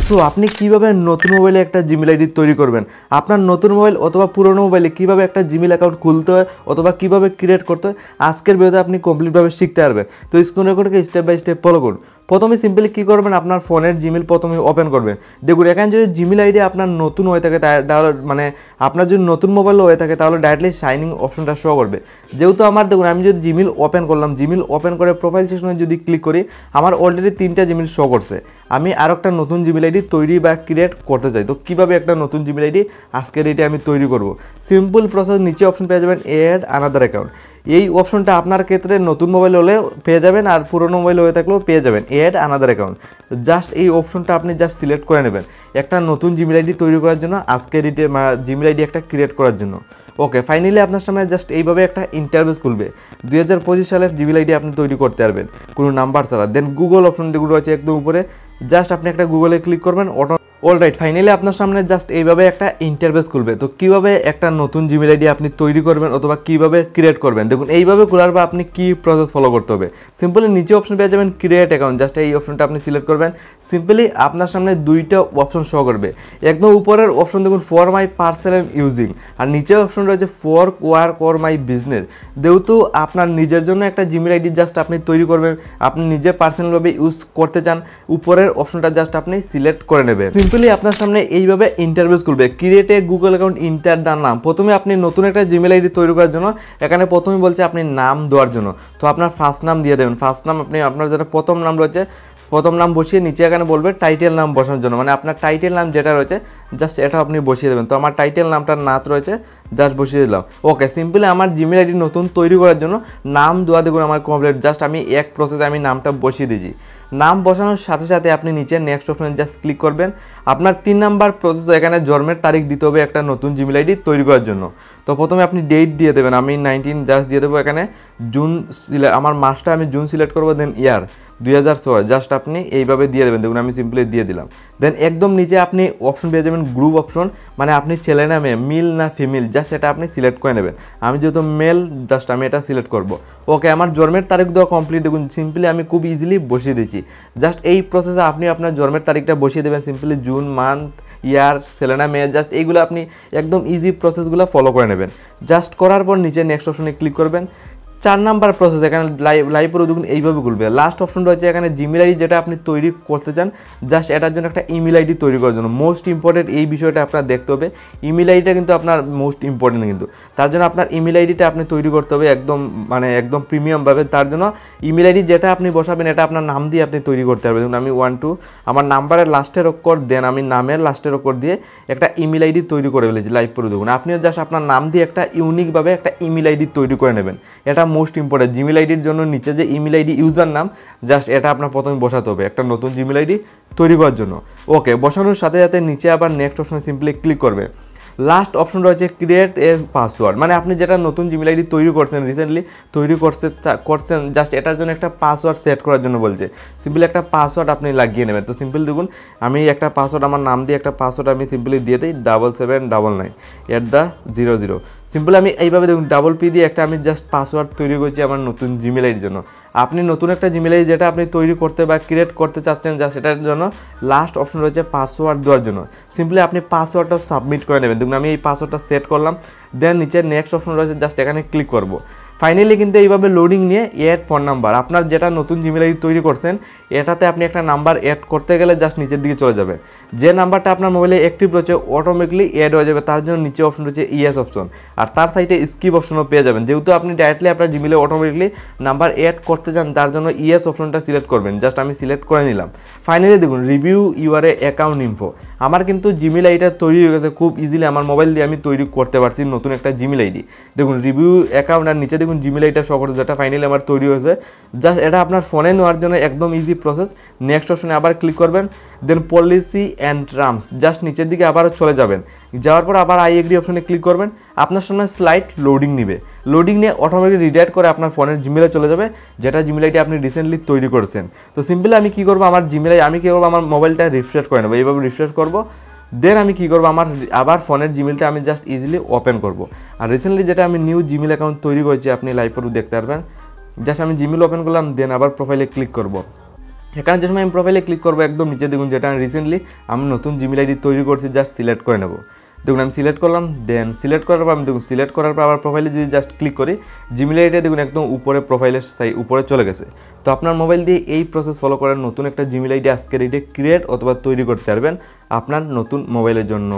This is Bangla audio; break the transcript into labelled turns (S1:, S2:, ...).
S1: সো আপনি কিভাবে নতুন মোবাইলে একটা জিমেল আইডি তৈরি করবেন, আপনার নতুন মোবাইল অথবা পুরনো মোবাইলে কিভাবে একটা জিমেল অ্যাকাউন্ট খুলতে হয় অথবা কিভাবে ক্রিয়েট করতে হয় আজকের ভিডিওতে আপনি কমপ্লিটভাবে শিখতে পারবেন। তো স্ক্রিন রেকর্ডকে স্টেপ বাই স্টেপ ফলো করুন। প্রথমে সিম্পলি কী করবেন, আপনার ফোনের জিমেল প্রথমে ওপেন করবেন। দেখুন এখানে যদি জিমেল আইডি আপনার নতুন হয়ে থাকে তাহলে মানে আপনার যদি নতুন মোবাইলও হয়ে থাকে তাহলে ডাইরেক্টলি সাইনিং অপশনটা শো করবে। যেহেতু আমার দেখুন আমি যদি জিমেল ওপেন করলাম, জিমেল ওপেন করে প্রোফাইল সেকশনে যদি ক্লিক করি আমার অলরেডি 3টা জিমেল শো করছে। আমি আরও একটা নতুন জিমেল আইডি তৈরি বা ক্রিয়েট করতে চাই। তো কীভাবে একটা নতুন জিমেল আইডি আজকের এইটা আমি তৈরি করব, সিম্পল প্রসেস। নিচে অপশন পেয়ে যাবেন অ্যাড আনাদার অ্যাকাউন্ট। এই অপশনটা আপনার ক্ষেত্রে নতুন মোবাইল হলে পেয়ে যাবেন আর পুরনো মোবাইল হয়ে থাকলেও পেয়ে যাবেন, অ্যাড আনাদার অ্যাকাউন্ট। জাস্ট এই অপশনটা আপনি জাস্ট সিলেক্ট করে নেবেন একটা নতুন জিমেল আইডি তৈরি করার জন্য, আজকের এইটা জিমেল আইডি একটা ক্রিয়েট করার জন্য। ওকে, ফাইনালি আপনার সামনে জাস্ট এইভাবে একটা ইন্টারভিউ খুলবে। 2025 সালের জিমেল আইডি আপনি তৈরি করতে পারবেন কোনো নাম্বার ছাড়া। দেন গুগল অপশন যেগুলো আছে একদম উপরে, জাস্ট আপনি একটা গুগলে ক্লিক করবেন। অলরাইট, ফাইনালি আপনার সামনে জাস্ট এইভাবে একটা ইন্টারফেস খুলবে। তো কীভাবে একটা নতুন জিমেল আইডি আপনি তৈরি করবেন অথবা কীভাবে ক্রিয়েট করবেন, দেখুন এইভাবে খোলার পর আপনি কী প্রসেস ফলো করতে হবে। সিম্পলি নিচে অপশন পেয়ে যাবেন ক্রিয়েট অ্যাকাউন্ট, জাস্ট এই অপশনটা আপনি সিলেক্ট করবেন। সিম্পলি আপনার সামনে 2টা অপশন শো করবে। একদম উপরের অপশন দেখুন ফর মাই পার্সোনাল ইউজিং, আর নিচের অপশন রয়েছে for work or my business. যেহেতু আপনার নিজের জন্য একটা জিমেল আইডি জাস্ট আপনি তৈরি করবেন, আপনি নিজে পার্সোনালভাবে ইউজ করতে চান, উপরের অপশনটা জাস্ট আপনি সিলেক্ট করে নেবেন। সিম্পলি আপনার সামনে এইভাবে ইন্টারফেস খুলবে, create a Google account enter the নাম। প্রথমে আপনি নতুন একটা জিমেল আইডি তৈরি করার জন্য এখানে প্রথমে বলছে আপনি নাম দেওয়ার জন্য। তো আপনার ফার্স্ট নাম দিয়ে দেবেন। ফার্স্ট নাম আপনি আপনার যেটা প্রথম নাম রয়েছে প্রথম নাম বসিয়ে নিচে এখানে বলবে টাইটেল নাম বসানোর জন্য, মানে আপনার টাইটেল নাম যেটা রয়েছে জাস্ট এটা আপনি বসিয়ে দেবেন। তো আমার টাইটেল নামটার নাথ রয়েছে, জাস্ট বসিয়ে দিলাম। ওকে, সিম্পলি আমার জিমেল আইডি নতুন তৈরি করার জন্য নাম দেওয়া দেখুন আমার কমপ্লিট। জাস্ট আমি এক প্রসেসে আমি নামটা বসিয়ে দিয়েছি। নাম বসানোর সাথে সাথে আপনি নিচে নেক্সট অপশনে জাস্ট ক্লিক করবেন। আপনার 3 নাম্বার প্রসেস এখানে জন্মের তারিখ দিতে হবে একটা নতুন জিমেল আইডি তৈরি করার জন্য। তো প্রথমে আপনি ডেট দিয়ে দেবেন, আমি 19 জাস্ট দিয়ে দেবো। এখানে জুন আমার মাসটা আমি জুন সিলেক্ট করবো। দেন ইয়ার 2006 জাস্ট আপনি এইভাবে দিয়ে দেবেন। দেখুন আমি সিম্পলি দিয়ে দিলাম। দেন একদম নিচে আপনি অপশন পেয়ে যাবেন গ্রুপ অপশন, মানে আপনি ছেলে না মেয়ে, মিল না ফিমেল, জাস্ট এটা আপনি সিলেক্ট করে নেবেন। আমি যেহেতু মেল জাস্ট আমি এটা সিলেক্ট করব। ওকে, আমার জন্মের তারিখ দেওয়া কমপ্লিট। দেখুন সিম্পলি আমি খুব ইজিলি বসিয়ে দিচ্ছি। জাস্ট এই প্রসেসে আপনি আপনার জন্মের তারিখটা বসিয়ে দেবেন। সিম্পলি জুন, মান্থ, ইয়ার, ছেলে না মেয়ে, জাস্ট এইগুলো আপনি একদম ইজি প্রসেসগুলো ফলো করে নেবেন। জাস্ট করার পর নিচে নেক্সট অপশনে ক্লিক করবেন। 4 নাম্বার প্রসেস এখানে লাইভ করে দেখুন এইভাবে খুলবে। লাস্ট অপশন রয়েছে এখানে জিমেল আইডি যেটা আপনি তৈরি করতে চান, জাস্ট এটার জন্য একটা ইমেল আইডি তৈরি করার জন্য। মোস্ট ইম্পর্টেন্ট এই বিষয়টা আপনার দেখতে হবে, ইমেল আইডিটা কিন্তু আপনার মোস্ট ইম্পর্টেন্ট। কিন্তু তার জন্য আপনার ইমেল আইডিটা আপনি তৈরি করতে হবে একদম একদম প্রিমিয়ামভাবে। তার জন্য ইমেল আইডি যেটা আপনি বসাবেন এটা আপনার নাম দিয়ে আপনি তৈরি করতে পারবেন। দেখুন আমি 12 আমার নাম্বারের লাস্টের অক্ষর, দেন আমি নামের লাস্টের অক্ষর দিয়ে একটা ইমেল আইডি তৈরি করে ফেলেছি। লাইভ করে দেখুন আপনিও জাস্ট আপনার নাম দিয়ে একটা ইউনিকভাবে একটা ইমেল আইডি তৈরি করে নেবেন। এটা মোস্ট ইম্পর্টেন্ট। জিমেল আইডির জন্য নিচে যে ইমেল আইডি ইউজার নাম জাস্ট এটা আপনার প্রথমে বসাতে হবে একটা নতুন জিমেল আইডি তৈরি করার জন্য। ওকে, বসানোর সাথে সাথে নিচে আবার নেক্সট অপশনে সিম্পলি ক্লিক করবে। লাস্ট অপশন রয়েছে ক্রিয়েট এ পাসওয়ার্ড, মানে আপনি যেটা নতুন জিমেল আইডি তৈরি করছেন, রিসেন্টলি তৈরি করছেন জাস্ট এটার জন্য একটা পাসওয়ার্ড সেট করার জন্য বলছে। সিম্পলি একটা পাসওয়ার্ড আপনি লাগিয়ে নেবেন। তো সিম্পলি দেখুন আমি একটা পাসওয়ার্ড আমার নাম দিয়ে একটা পাসওয়ার্ড আমি সিম্পলি দিয়ে দিই 7799@00। সিম্পলি আমি এইভাবে দেখুন P দিয়ে একটা আমি জাস্ট পাসওয়ার্ড তৈরি করেছি আমার নতুন জিমেল আইডির জন্য। আপনি নতুন একটা জিমেল আইডি যেটা আপনি তৈরি করতে বা ক্রিয়েট করতে চাচ্ছেন জাস্ট এটার জন্য লাস্ট অপশন রয়েছে পাসওয়ার্ড দেওয়ার জন্য। সিম্পলি আপনি পাসওয়ার্ডটা সাবমিট করে নেবেন। দেখুন আমি এই পাসওয়ার্ডটা সেট করলাম। দেন নিচে নেক্সট অপশন রয়েছে জাস্ট এখানে ক্লিক করব। ফাইনালি কিন্তু এইভাবে লোডিং নিয়ে অ্যাড ফোন নাম্বার, আপনার যেটা নতুন জিমেল আইডি তৈরি করছেন এটাতে আপনি একটা নাম্বার অ্যাড করতে গেলে জাস্ট নিচের দিকে চলে যাবে। যে নাম্বারটা আপনার মোবাইলে অ্যাক্টিভ রয়েছে অটোমেটিকলি অ্যাড হয়ে যাবে। তার জন্য নিচে অপশন রয়েছে ইয়েস অপশন, আর তার সাইডে স্কিপ অপশনও পেয়ে যাবেন। যেহেতু আপনি ডাইরেক্টলি আপনার জিমেলে অটোমেটিকলি নাম্বার অ্যাড করতে চান তার জন্য ইয়েস অপশনটা সিলেক্ট করবেন। জাস্ট আমি সিলেক্ট করে নিলাম। ফাইনালি দেখুন রিভিউ ইউর অ্যাকাউন্ট ইনফো, আমার কিন্তু জিমেল আইডিটা তৈরি হয়ে গেছে। খুব ইজিলি আমার মোবাইল দিয়ে আমি তৈরি করতে পারছি নতুন একটা জিমেল আইডি। দেখুন রিভিউ অ্যাকাউন্ট আর নিচে দেখুন জিমেল আইডিটা শো করছে যেটা ফাইনালি আমার তৈরি হয়েছে। জাস্ট এটা আপনার ফোনে নেওয়ার জন্য একদম ইজি প্রসেস। নেক্সট অপশনে আবার ক্লিক করবেন। দেন পলিসি অ্যান্ড টার্মস, জাস্ট নিচের দিকে আবারও চলে যাবেন। যাওয়ার পর আবার আই এগ্রি অপশনে ক্লিক করবেন। আপনার সামনে স্লাইড লোডিং নিবে, লোডিং নিয়ে অটোমেটিক রিডাইরেক্ট করে আপনার ফোনের জিমেলে চলে যাবে যেটা জিমেল আইডি আপনি রিসেন্টলি তৈরি করেছেন। তো সিম্পলি আমি কী করবো, আমার জিমেল আইডি আমি কী করবো, আমার মোবাইলটা রিফ্রেশ করে নেবো। এইভাবে রিফ্রেশ করবো। দেন আমি কী করবো, আমার আবার ফোনের জিমেলটা আমি জাস্ট ইজিলি ওপেন করবো। আর রিসেন্টলি যেটা আমি নিউ জিমেল অ্যাকাউন্ট তৈরি করেছি আপনি লাইভ পরে দেখতে পারবেন। জাস্ট আমি জিমেল ওপেন করলাম। দেন আবার প্রোফাইলে ক্লিক করব। এখানে যে সময় আমি প্রোফাইলে ক্লিক করবো একদম নিচে দেখুন যেটা রিসেন্টলি আমি নতুন জিমেল আইডি তৈরি করছি, জাস্ট সিলেক্ট করে নেব। দেখুন আমি সিলেক্ট করলাম, দেন সিলেক্ট করার পর আমি দেখুন সিলেক্ট করার পর আবার প্রোফাইলে যদি জাস্ট ক্লিক করি জিমেল আইডিটা দেখুন একদম উপরে প্রোফাইলের উপরে চলে গেছে। তো আপনার মোবাইল দিয়ে এই প্রসেস ফলো করার নতুন একটা জিমেল আইডি আজকের এইটা ক্রিয়েট অথবা তৈরি করতে পারবেন আপনার নতুন মোবাইলের জন্য।